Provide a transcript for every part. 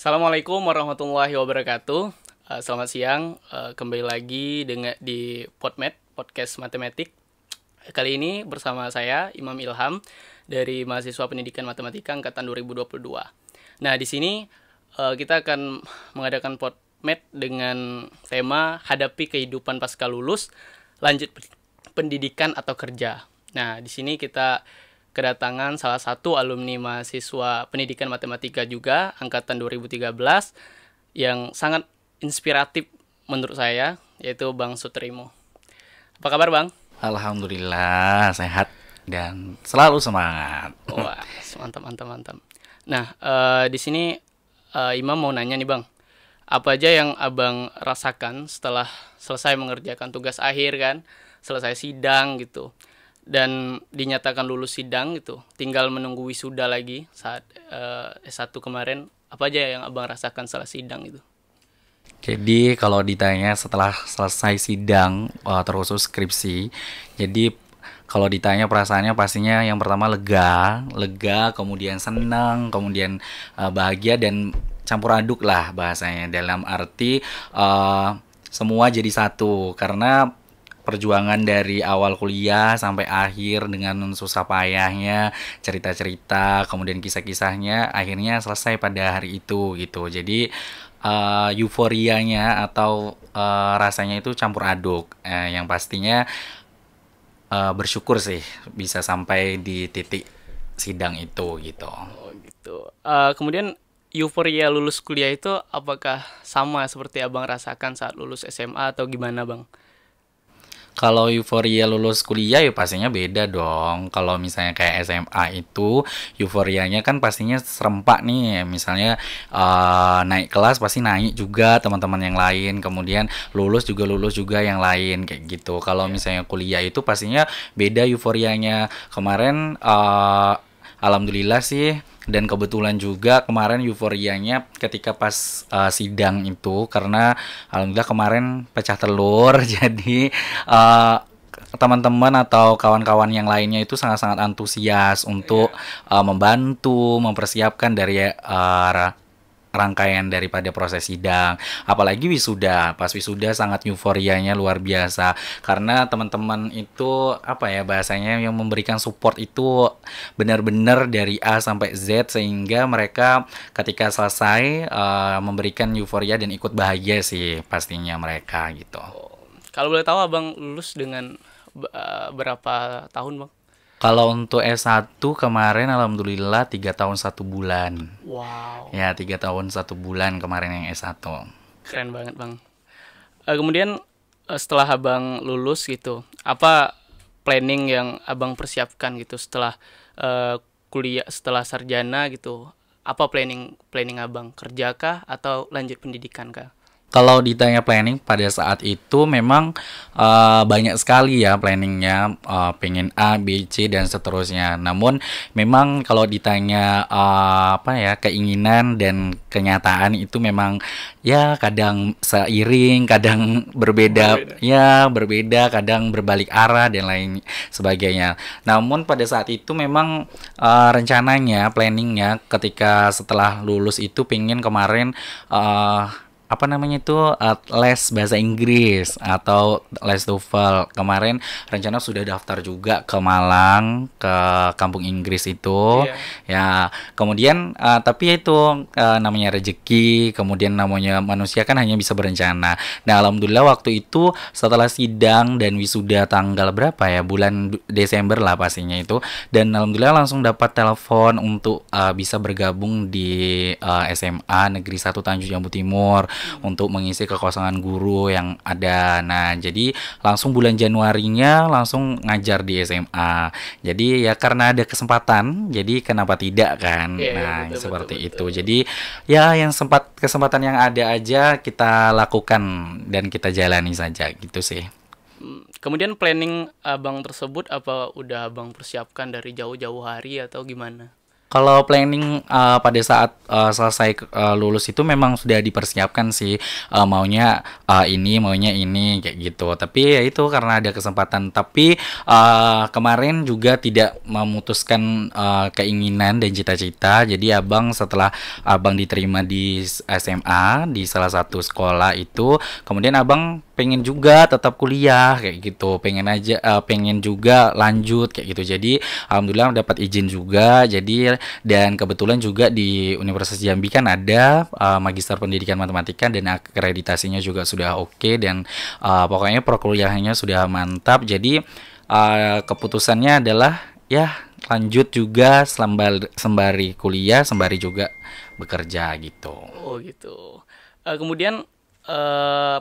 Assalamualaikum warahmatullahi wabarakatuh. Selamat siang. Kembali lagi di Podcast Matematik. Kali ini bersama saya Imam Ilham dari mahasiswa Pendidikan Matematika angkatan 2022. Nah, di sini kita akan mengadakan Podmed dengan tema Hadapi Kehidupan Pasca Lulus, Lanjut Pendidikan atau Kerja. Nah, di sini kita kedatangan salah satu alumni mahasiswa Pendidikan Matematika juga angkatan 2013 yang sangat inspiratif menurut saya, yaitu Bang Sutrimo. Apa kabar, Bang? Alhamdulillah sehat dan selalu semangat. Wah, mantap. Nah, di sini Imam mau nanya nih, Bang. Apa aja yang Abang rasakan setelah selesai mengerjakan tugas akhir kan, selesai sidang gitu, dan dinyatakan lulus sidang gitu, tinggal menunggu wisuda lagi saat S1 kemarin. Apa aja yang Abang rasakan setelah sidang itu? Jadi kalau ditanya setelah selesai sidang terkhusus skripsi, jadi kalau ditanya perasaannya pastinya yang pertama lega, kemudian senang, kemudian bahagia dan campur aduk lah bahasanya. Dalam arti semua jadi satu karena perjuangan dari awal kuliah sampai akhir dengan susah payahnya, cerita-cerita, kemudian kisah-kisahnya akhirnya selesai pada hari itu gitu. Jadi euforianya atau rasanya itu campur aduk. Yang pastinya bersyukur sih bisa sampai di titik sidang itu gitu. Oh gitu. Kemudian euforia lulus kuliah itu apakah sama seperti Abang rasakan saat lulus SMA atau gimana, Bang? Kalau euforia lulus kuliah ya pastinya beda dong. Kalau misalnya kayak SMA itu euforianya kan pastinya serempak nih. Misalnya naik kelas pasti naik juga teman-teman yang lain. Kemudian lulus juga yang lain kayak gitu. Kalau Iya. misalnya kuliah itu pastinya beda euforianya. Kemarin alhamdulillah sih dan kebetulan juga kemarin euforianya ketika pas sidang itu karena alhamdulillah kemarin pecah telur jadi uh, teman-teman atau kawan-kawan yang lainnya itu sangat-sangat antusias untuk Iya. membantu mempersiapkan dari rangkaian daripada proses sidang. Apalagi wisuda, pas wisuda sangat euforianya luar biasa karena teman-teman itu apa ya bahasanya yang memberikan support itu benar-benar dari A sampai Z sehingga mereka ketika selesai memberikan euforia dan ikut bahagia sih pastinya mereka gitu. Oh. Kalau boleh tahu Abang lulus dengan berapa tahun, Bang? Kalau untuk S1 kemarin alhamdulillah 3 tahun 1 bulan. Wow, Ya 3 tahun 1 bulan kemarin yang S1. keren banget, Bang. Kemudian setelah Abang lulus gitu, apa planning yang Abang persiapkan gitu setelah kuliah, setelah sarjana gitu? Apa planning planning Abang? Kerja kah atau lanjut pendidikan kah? Kalau ditanya planning pada saat itu memang banyak sekali ya planningnya, pengen A, B, C dan seterusnya. Namun memang kalau ditanya apa ya keinginan dan kenyataan itu memang ya kadang seiring, kadang Berbeda. berbeda, kadang berbalik arah dan lain sebagainya. Namun pada saat itu memang rencananya, planningnya ketika setelah lulus itu pengen kemarin apa namanya itu les bahasa Inggris atau les TOEFL. Kemarin rencana sudah daftar juga ke Malang ke kampung Inggris itu Iya. ya. Kemudian tapi itu namanya rezeki, kemudian namanya manusia kan hanya bisa berencana. Nah alhamdulillah waktu itu setelah sidang dan wisuda tanggal berapa ya bulan Desember lah pastinya itu, dan alhamdulillah langsung dapat telepon untuk bisa bergabung di SMA Negeri 1 Tanjung Jambu Timur untuk mengisi kekosongan guru yang ada. Nah, jadi langsung bulan Januarinya langsung ngajar di SMA. Jadi ya karena ada kesempatan, jadi kenapa tidak kan? Iya, iya, Nah, betul betul seperti betul. itu. Jadi ya yang kesempatan yang ada aja kita lakukan dan kita jalani saja gitu sih. Kemudian planning Abang tersebut apa udah Abang persiapkan dari jauh-jauh hari atau gimana? Kalau planning pada saat selesai lulus itu memang sudah dipersiapkan sih, maunya maunya ini kayak gitu. Tapi ya itu karena ada kesempatan. Tapi kemarin juga tidak memutuskan keinginan dan cita-cita. Jadi abang setelah abang diterima di SMA di salah satu sekolah itu, kemudian abang pengen juga tetap kuliah kayak gitu, pengen juga lanjut kayak gitu. Jadi alhamdulillah dapat izin juga. Jadi dan kebetulan juga di Universitas Jambi kan ada Magister Pendidikan Matematika dan akreditasinya juga sudah oke, dan pokoknya perkuliahannya sudah mantap. Jadi keputusannya adalah ya lanjut juga sembari kuliah sembari juga bekerja gitu. Oh gitu. Kemudian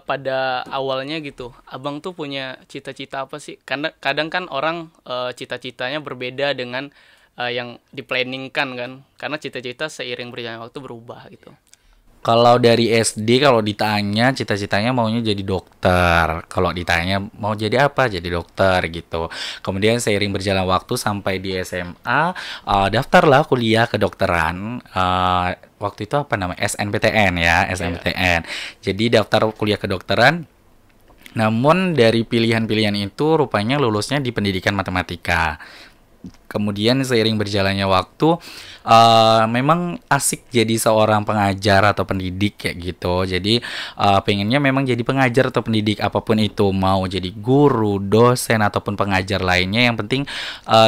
pada awalnya gitu, abang tuh punya cita-cita apa sih? Karena kadang kan orang cita-citanya berbeda dengan yang diplanningkan kan, karena cita-cita seiring berjalannya waktu berubah gitu. Kalau dari SD, kalau ditanya cita-citanya maunya jadi dokter. Kalau ditanya mau jadi apa, jadi dokter gitu. Kemudian seiring berjalan waktu sampai di SMA, daftarlah kuliah kedokteran. Waktu itu apa namanya, SNPTN ya, SNPTN. Jadi daftar kuliah kedokteran. Namun dari pilihan-pilihan itu rupanya lulusnya di pendidikan matematika. Kemudian seiring berjalannya waktu, memang asik jadi seorang pengajar atau pendidik kayak gitu. Jadi pengennya memang jadi pengajar atau pendidik, apapun itu, mau jadi guru, dosen ataupun pengajar lainnya. Yang penting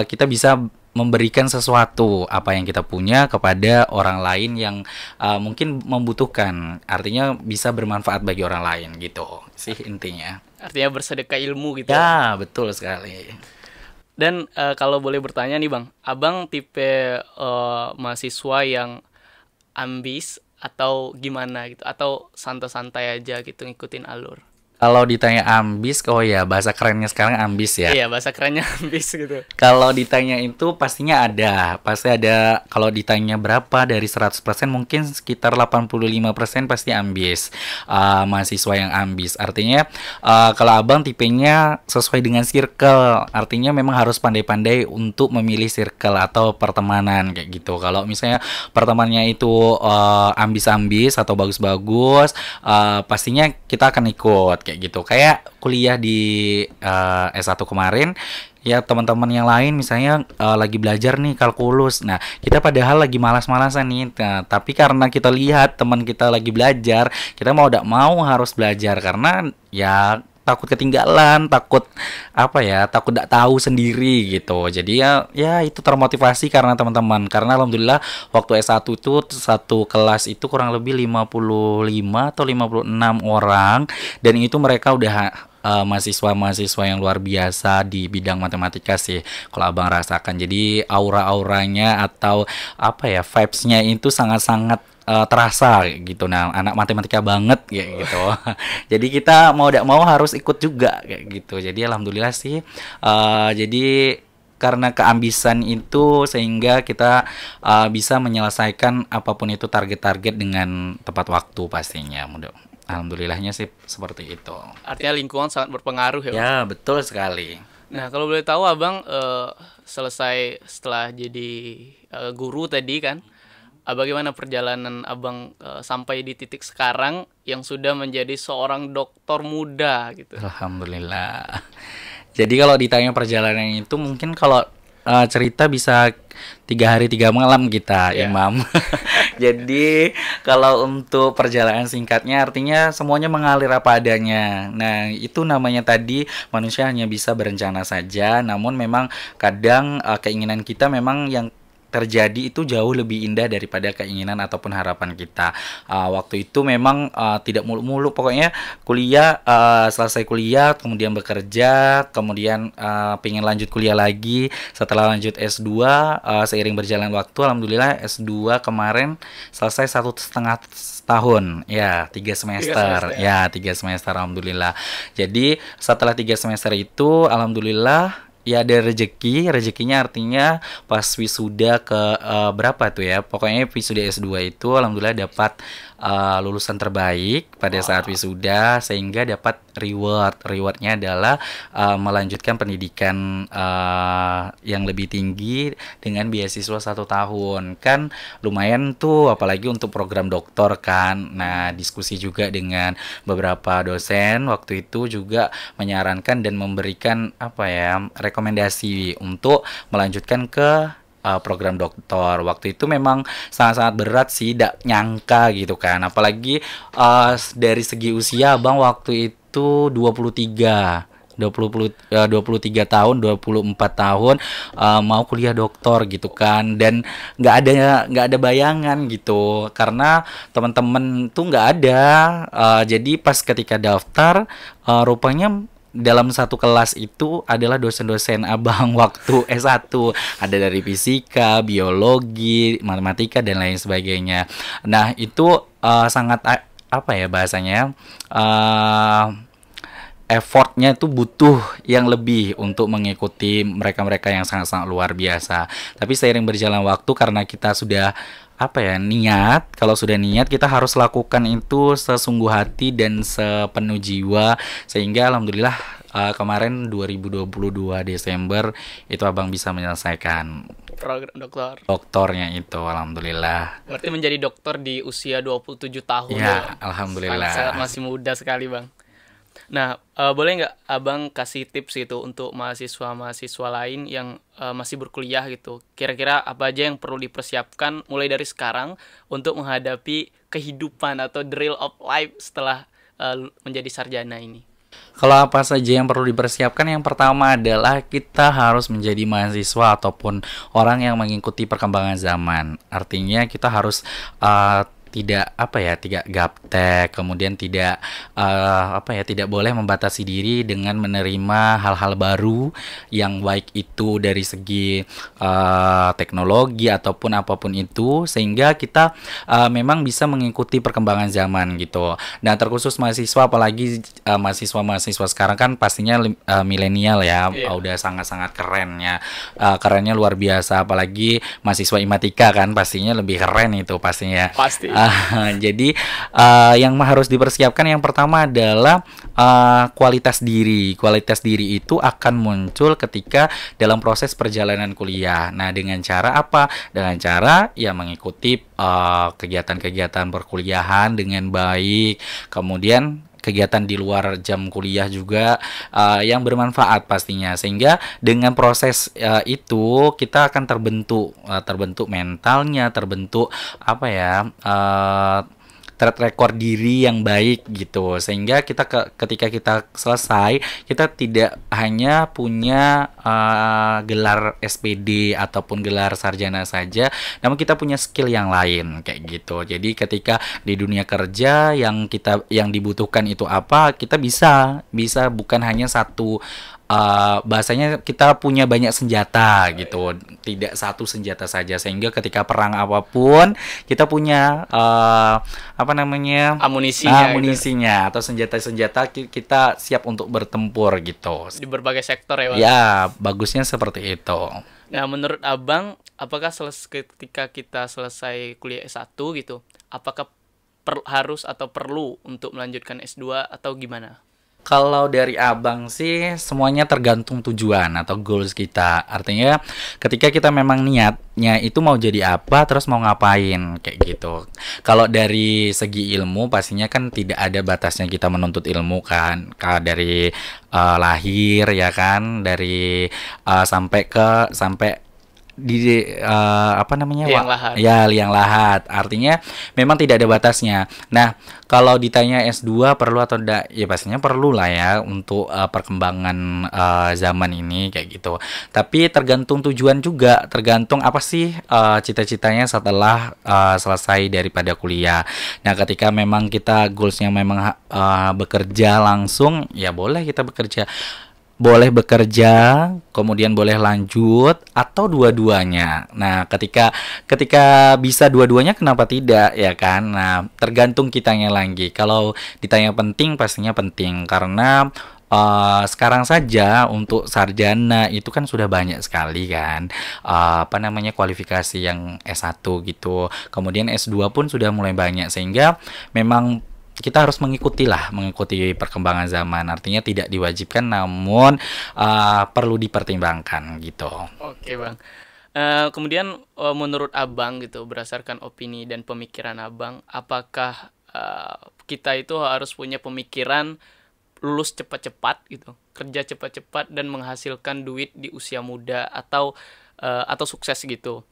kita bisa memberikan sesuatu apa yang kita punya kepada orang lain yang mungkin membutuhkan. Artinya bisa bermanfaat bagi orang lain gitu sih intinya. Artinya bersedekah ilmu gitu. Ya, betul sekali. Dan kalau boleh bertanya nih bang, abang tipe mahasiswa yang ambis atau gimana gitu, atau santai-santai aja gitu ngikutin alur? Kalau ditanya ambis, oh ya bahasa kerennya sekarang ambis ya. Iya, bahasa kerennya ambis gitu. Kalau ditanya itu pastinya ada, pasti ada. Kalau ditanya berapa dari 100% mungkin sekitar 85% pasti ambis. Mahasiswa yang ambis. Artinya kalau abang tipenya sesuai dengan circle, artinya memang harus pandai-pandai untuk memilih circle atau pertemanan kayak gitu. Kalau misalnya pertemanannya itu ambis-ambis atau bagus-bagus, pastinya kita akan ikut kayak gitu. Kayak kuliah di S1 kemarin, ya teman-teman yang lain misalnya lagi belajar nih kalkulus. Nah, kita padahal lagi malas-malasan nih. Nah, tapi karena kita lihat teman kita lagi belajar, kita mau tidak mau harus belajar karena ya takut ketinggalan, takut tidak tahu sendiri gitu. Jadi ya itu termotivasi karena teman-teman. Karena alhamdulillah waktu S1 itu satu kelas itu kurang lebih 55 atau 56 orang, dan itu mereka udah mahasiswa-mahasiswa yang luar biasa di bidang matematika sih kalau abang rasakan. Jadi aura-auranya atau vibes-nya itu sangat-sangat terasa gitu. Nah, anak matematika banget kayak gitu. Jadi kita mau tidak mau harus ikut juga kayak gitu. Jadi alhamdulillah sih. Jadi karena keambisan itu sehingga kita bisa menyelesaikan apapun itu target-target dengan tepat waktu pastinya. Alhamdulillahnya sih seperti itu. Artinya lingkungan sangat berpengaruh ya? Ya, betul sekali. Nah, kalau boleh tahu abang selesai setelah jadi guru tadi kan, bagaimana perjalanan abang sampai di titik sekarang yang sudah menjadi seorang doktor muda gitu? Alhamdulillah. Jadi kalau ditanya perjalanan itu mungkin kalau cerita bisa 3 hari 3 malam kita, yeah. Imam. Jadi kalau untuk perjalanan singkatnya artinya semuanya mengalir apa adanya. Nah, itu namanya tadi manusia hanya bisa berencana saja, namun memang kadang keinginan kita memang yang terjadi itu jauh lebih indah daripada keinginan ataupun harapan kita. Waktu itu memang tidak muluk-muluk, pokoknya kuliah, selesai kuliah kemudian bekerja, kemudian pengen lanjut kuliah lagi. Setelah lanjut S2, seiring berjalan waktu alhamdulillah S2 kemarin selesai 1,5 tahun, ya 3 semester, ya 3 semester alhamdulillah. Jadi setelah 3 semester itu alhamdulillah ya ada rezekinya artinya pas wisuda ke berapa tuh ya, pokoknya wisuda S2 itu alhamdulillah dapat lulusan terbaik pada saat wisuda, sehingga dapat rewardnya adalah melanjutkan pendidikan yang lebih tinggi dengan beasiswa 1 tahun. Kan lumayan tuh, apalagi untuk program doktor kan. Nah, diskusi juga dengan beberapa dosen waktu itu juga menyarankan dan memberikan apa ya, rekomendasi untuk melanjutkan ke program doktor. Waktu itu memang sangat-sangat berat sih, tidak nyangka gitu kan. Apalagi dari segi usia Abang waktu itu 23 tahun, 24 tahun, mau kuliah doktor gitu kan. Dan nggak ada bayangan gitu, karena teman-teman tuh nggak ada. Jadi pas ketika daftar, rupanya dalam satu kelas itu adalah dosen-dosen Abang waktu S1. Ada dari fisika, biologi, matematika dan lain sebagainya. Nah, itu sangat apa ya bahasanya? Effortnya itu butuh yang lebih untuk mengikuti mereka-mereka yang sangat-sangat luar biasa. Tapi seiring berjalan waktu, karena kita sudah apa ya, niat, kalau sudah niat kita harus lakukan itu sesungguh hati dan sepenuh jiwa, sehingga alhamdulillah kemarin 2022 Desember itu Abang bisa menyelesaikan program doktornya itu, alhamdulillah. Berarti menjadi dokter di usia 27 tahun ya. Alhamdulillah. Sangat masih muda sekali, Bang. Nah, boleh nggak Abang kasih tips gitu untuk mahasiswa-mahasiswa lain yang masih berkuliah gitu? Kira-kira apa aja yang perlu dipersiapkan mulai dari sekarang untuk menghadapi kehidupan atau the real of life setelah menjadi sarjana ini? Kalau apa saja yang perlu dipersiapkan, yang pertama adalah kita harus menjadi mahasiswa ataupun orang yang mengikuti perkembangan zaman. Artinya kita harus tidak gaptek, kemudian tidak tidak boleh membatasi diri dengan menerima hal-hal baru yang baik itu dari segi teknologi ataupun apapun itu, sehingga kita memang bisa mengikuti perkembangan zaman gitu. Nah, terkhusus mahasiswa, apalagi mahasiswa sekarang kan pastinya milenial ya. Udah sangat-sangat kerennya luar biasa, apalagi mahasiswa IMATIKA kan pastinya lebih keren itu pastinya. Pasti. Jadi yang harus dipersiapkan yang pertama adalah kualitas diri. Kualitas diri itu akan muncul ketika dalam proses perjalanan kuliah. Nah, dengan cara apa? Dengan cara ya mengikuti kegiatan-kegiatan perkuliahan dengan baik. Kemudian kegiatan di luar jam kuliah juga yang bermanfaat pastinya, sehingga dengan proses itu kita akan terbentuk mentalnya, terbentuk track record diri yang baik gitu, sehingga kita ketika kita selesai, kita tidak hanya punya gelar SPD ataupun gelar sarjana saja, namun kita punya skill yang lain kayak gitu. Jadi ketika di dunia kerja yang dibutuhkan itu apa, kita bisa bukan hanya satu, bahasanya kita punya banyak senjata gitu, tidak satu senjata saja, sehingga ketika perang apapun kita punya amunisinya atau senjata-senjata kita siap untuk bertempur gitu Di berbagai sektor ya, Bang? Ya, bagusnya seperti itu. Nah, menurut Abang, apakah ketika kita selesai kuliah S1 gitu, apakah harus atau perlu untuk melanjutkan S2 atau gimana? Kalau dari Abang sih semuanya tergantung tujuan atau goals kita. Artinya ketika kita memang niatnya itu mau jadi apa, terus mau ngapain kayak gitu. Kalau dari segi ilmu pastinya kan tidak ada batasnya kita menuntut ilmu kan. Dari lahir ya kan, dari sampai di liang lahat. Artinya memang tidak ada batasnya. Nah, kalau ditanya S2 perlu atau tidak, ya pastinya perlu lah ya untuk perkembangan zaman ini kayak gitu. Tapi tergantung tujuan juga, tergantung apa sih cita-citanya setelah selesai daripada kuliah. Nah, ketika memang kita goalsnya memang bekerja langsung, ya boleh kita bekerja. Boleh bekerja, kemudian boleh lanjut, atau dua-duanya. Nah, ketika bisa dua-duanya, kenapa tidak, ya kan? Nah, tergantung kitanya lagi. Kalau ditanya penting, pastinya penting. Karena sekarang saja untuk sarjana itu kan sudah banyak sekali kan, apa namanya, kualifikasi yang S1 gitu. Kemudian S2 pun sudah mulai banyak, sehingga memang kita harus mengikuti perkembangan zaman. Artinya tidak diwajibkan, namun perlu dipertimbangkan gitu. Oke bang. Kemudian menurut abang gitu, berdasarkan opini dan pemikiran abang, apakah kita itu harus punya pemikiran lulus cepat-cepat gitu, kerja cepat-cepat dan menghasilkan duit di usia muda, atau sukses gitu,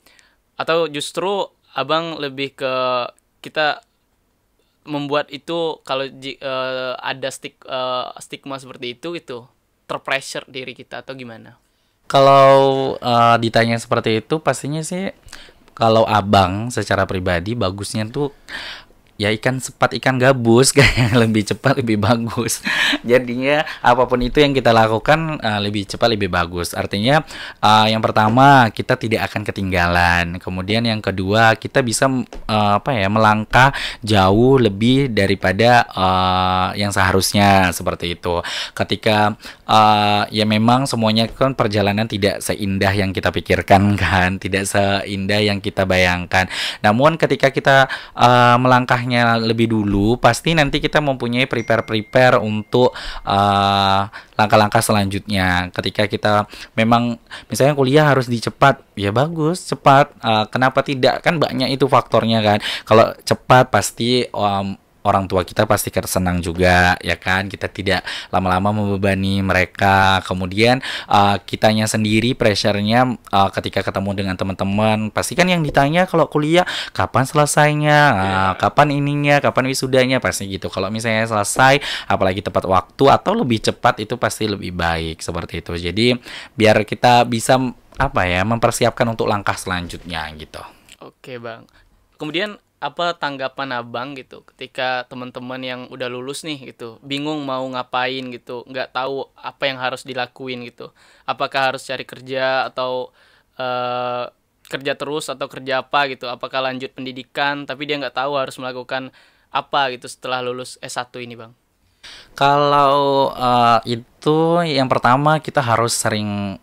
atau justru abang lebih ke kita membuat itu kalau ada stigma seperti itu terpressure diri kita, atau gimana? Kalau ditanya seperti itu, pastinya sih kalau abang secara pribadi bagusnya tuh ya ikan cepat ikan gabus, kayak lebih cepat lebih bagus. Jadinya apapun itu yang kita lakukan lebih cepat lebih bagus. Artinya yang pertama kita tidak akan ketinggalan. Kemudian yang kedua kita bisa melangkah jauh lebih daripada yang seharusnya, seperti itu. Ketika ya memang semuanya kan perjalanan tidak seindah yang kita pikirkan kan, tidak seindah yang kita bayangkan. Namun ketika kita melangkahnya lebih dulu, pasti nanti kita mempunyai prepare untuk langkah-langkah selanjutnya. Ketika kita memang misalnya kuliah harus dicepat, ya bagus cepat. Kenapa tidak, kan banyak itu faktornya kan. Kalau cepat pasti orang tua kita pasti senang juga, ya kan. Kita tidak lama-lama membebani mereka. Kemudian kitanya sendiri pressure-nya ketika ketemu dengan teman-teman, pasti kan yang ditanya kalau kuliah kapan selesainya, kapan ininya, kapan wisudanya, pasti gitu. Kalau misalnya selesai, apalagi tepat waktu atau lebih cepat, itu pasti lebih baik, seperti itu. Jadi biar kita bisa mempersiapkan untuk langkah selanjutnya gitu. Oke bang. Kemudian apa tanggapan abang gitu ketika teman-teman yang udah lulus nih gitu bingung mau ngapain gitu, nggak tahu apa yang harus dilakuin gitu, apakah harus cari kerja atau kerja terus atau kerja apa gitu, apakah lanjut pendidikan tapi dia nggak tahu harus melakukan apa gitu setelah lulus S1 ini bang? Kalau itu yang pertama kita harus sering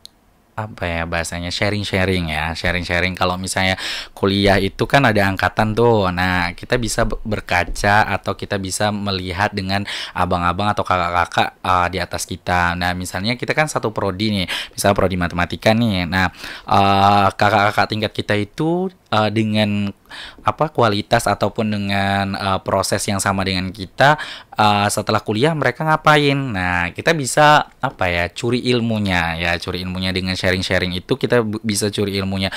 bahasanya sharing-sharing. Kalau misalnya kuliah itu kan ada angkatan tuh, nah kita bisa berkaca atau kita bisa melihat dengan abang-abang atau kakak-kakak di atas kita. Nah misalnya kita kan satu prodi nih, misalnya prodi matematika nih. Nah kakak-kakak tingkat kita itu dengan kualitas ataupun dengan proses yang sama dengan kita, setelah kuliah mereka ngapain. Nah kita bisa curi ilmunya dengan sharing itu. Kita bisa curi ilmunya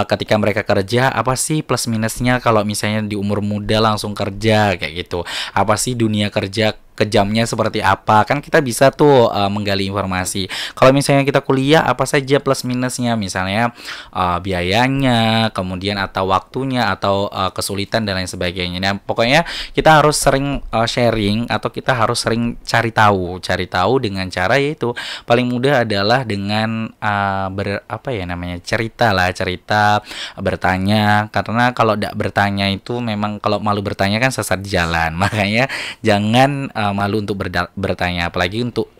ketika mereka kerja, apa sih plus minusnya kalau misalnya di umur muda langsung kerja kayak gitu, apa sih dunia kerja kejamnya seperti apa, kan kita bisa tuh menggali informasi. Kalau misalnya kita kuliah, apa saja plus minusnya, misalnya biayanya, kemudian atau waktunya, atau kesulitan dan lain sebagainya. Nah pokoknya kita harus sering sharing, atau kita harus sering cari tahu dengan cara, yaitu paling mudah adalah dengan cerita, bertanya. Karena kalau tidak bertanya itu memang, kalau malu bertanya kan sesat jalan. Makanya jangan malu untuk bertanya, apalagi untuk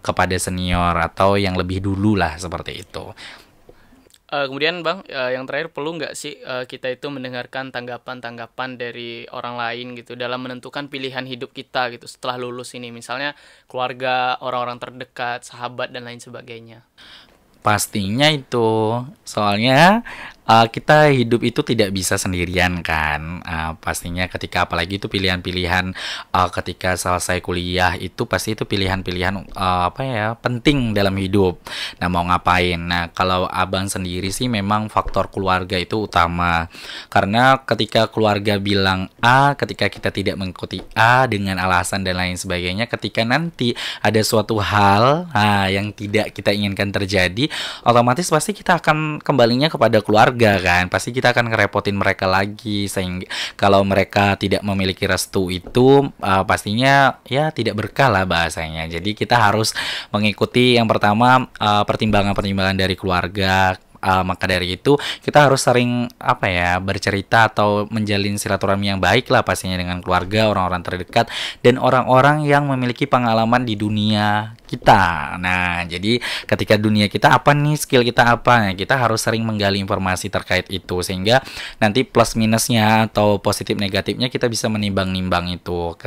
kepada senior atau yang lebih dulu lah, seperti itu. Kemudian bang, yang terakhir, perlu nggak sih kita itu mendengarkan tanggapan dari orang lain gitu dalam menentukan pilihan hidup kita gitu setelah lulus ini, misalnya keluarga, orang-orang terdekat, sahabat dan lain sebagainya? Pastinya itu, soalnya kita hidup itu tidak bisa sendirian kan. Pastinya ketika apalagi itu pilihan-pilihan ketika selesai kuliah itu, pasti itu pilihan-pilihan penting dalam hidup. Nah mau ngapain? Nah kalau abang sendiri sih memang faktor keluarga itu utama. Karena ketika keluarga bilang A, ketika kita tidak mengikuti A dengan alasan dan lain sebagainya, ketika nanti ada suatu hal yang tidak kita inginkan terjadi, otomatis pasti kita akan kembalinya kepada keluarga kan. Pasti kita akan ngerepotin mereka lagi, sehingga kalau mereka tidak memiliki restu itu pastinya ya tidak berkah lah bahasanya. Jadi kita harus mengikuti yang pertama pertimbangan-pertimbangan dari keluarga. Maka dari itu kita harus sering apa ya bercerita atau menjalin silaturahmi yang baik lah pastinya dengan keluarga, orang-orang terdekat dan orang-orang yang memiliki pengalaman di dunia kita. Nah, jadi ketika dunia kita apa nih, skill kita apa, nah, kita harus sering menggali informasi terkait itu sehingga nanti plus minusnya atau positif negatifnya kita bisa menimbang-nimbang itu.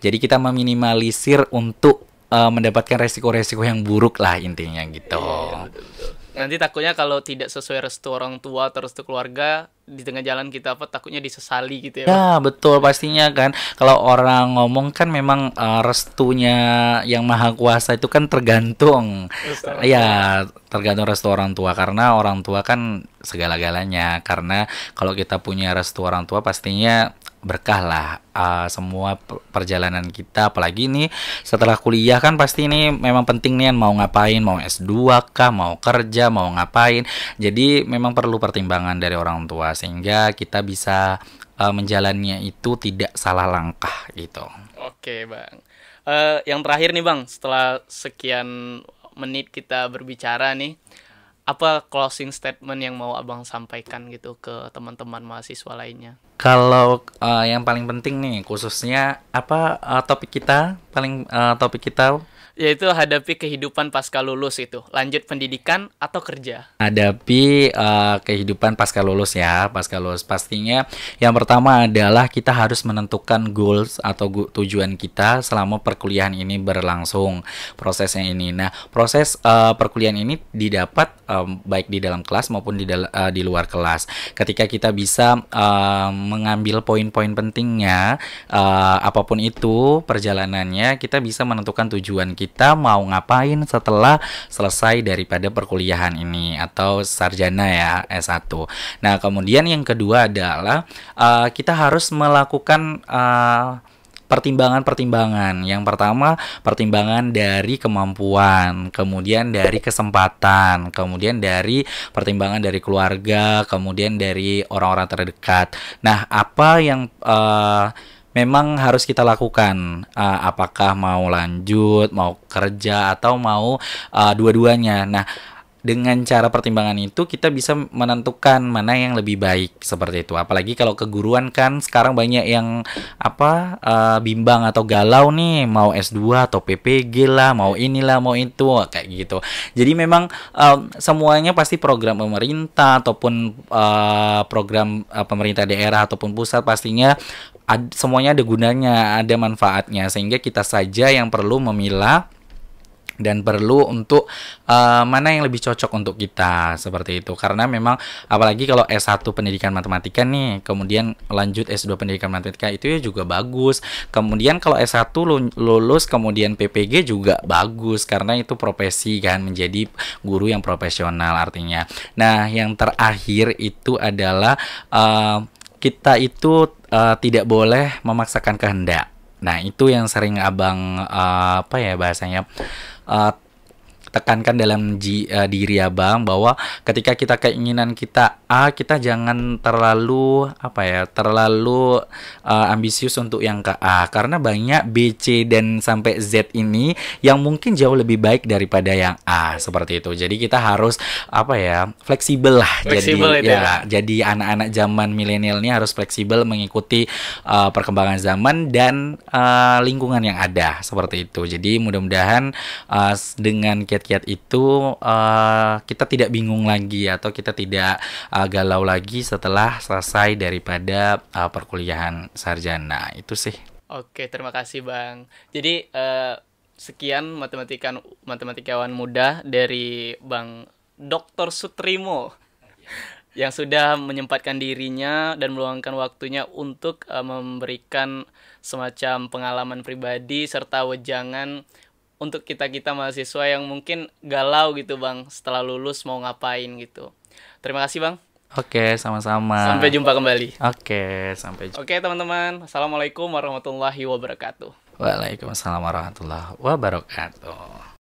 Jadi kita meminimalisir untuk mendapatkan resiko-resiko yang buruk lah intinya gitu. Iya, betul. Nanti takutnya kalau tidak sesuai restu orang tua atau restu keluarga di tengah jalan kita takutnya disesali gitu ya, Bang. Ya, betul pastinya kan. Kalau orang ngomong kan memang restunya yang maha kuasa itu kan tergantung. Restu orang tua. Ya, tergantung restu orang tua karena orang tua kan segala-galanya. Karena kalau kita punya restu orang tua pastinya berkah lah semua perjalanan kita, apalagi nih setelah kuliah kan pasti ini memang penting nih mau ngapain, mau S2 kah, mau kerja, mau ngapain. Jadi memang perlu pertimbangan dari orang tua sehingga kita bisa menjalannya itu tidak salah langkah gitu. Oke, Bang. Yang terakhir nih, Bang, setelah sekian menit kita berbicara nih, apa closing statement yang mau Abang sampaikan gitu ke teman-teman mahasiswa lainnya? Kalau yang paling penting nih khususnya apa topik kita Yaitu hadapi kehidupan pasca lulus itu. Lanjut pendidikan atau kerja? hadapi kehidupan pasca lulus ya. Pasca lulus pastinya yang pertama adalah kita harus menentukan goals atau tujuan kita selama perkuliahan ini berlangsung prosesnya ini. Nah, proses perkuliahan ini didapat baik di dalam kelas maupun di luar kelas. Ketika kita bisa mengambil poin-poin pentingnya apapun itu perjalanannya, kita bisa menentukan tujuan kita mau ngapain setelah selesai daripada perkuliahan ini atau sarjana ya S1. Nah, kemudian yang kedua adalah kita harus melakukan pertimbangan-pertimbangan. Yang pertama, pertimbangan dari kemampuan, kemudian dari kesempatan, kemudian dari pertimbangan dari keluarga, kemudian dari orang-orang terdekat. Nah, apa yang memang harus kita lakukan, apakah mau lanjut, mau kerja, atau mau dua-duanya. Nah, dengan cara pertimbangan itu kita bisa menentukan mana yang lebih baik seperti itu. Apalagi kalau keguruan kan sekarang banyak yang bimbang atau galau nih mau S2 atau PPG lah, mau inilah mau itu kayak gitu. Jadi memang semuanya pasti program pemerintah ataupun program pemerintah daerah ataupun pusat pastinya semuanya ada gunanya, ada manfaatnya sehingga kita saja yang perlu memilah dan perlu untuk mana yang lebih cocok untuk kita seperti itu. Karena memang apalagi kalau S1 pendidikan matematika nih, kemudian lanjut S2 pendidikan matematika itu ya juga bagus. Kemudian kalau S1 lulus kemudian PPG juga bagus karena itu profesi kan, menjadi guru yang profesional artinya. Nah, yang terakhir itu adalah kita itu tidak boleh memaksakan kehendak. Nah, itu yang sering Abang bahasanya tekankan dalam diri Abang bahwa ketika kita keinginan kita A, kita jangan terlalu ambisius untuk yang ke A karena banyak B, C dan sampai Z ini yang mungkin jauh lebih baik daripada yang A seperti itu. Jadi kita harus fleksibel lah. Jadi anak-anak zaman milenial ini harus fleksibel mengikuti perkembangan zaman dan lingkungan yang ada seperti itu. Jadi mudah-mudahan dengan kiat-kiat itu kita tidak bingung lagi atau kita tidak galau lagi setelah selesai daripada perkuliahan sarjana. Itu sih. Oke, terima kasih Bang. Jadi sekian matematikawan muda dari Bang Dr. Sutrimo yang sudah menyempatkan dirinya dan meluangkan waktunya untuk memberikan semacam pengalaman pribadi serta wejangan untuk kita-kita mahasiswa yang mungkin galau gitu Bang setelah lulus mau ngapain gitu. Terima kasih Bang. Oke, sama-sama. Sampai jumpa kembali. Oke, sampai jumpa. Oke teman-teman, Assalamualaikum warahmatullahi wabarakatuh. Waalaikumsalam warahmatullahi wabarakatuh.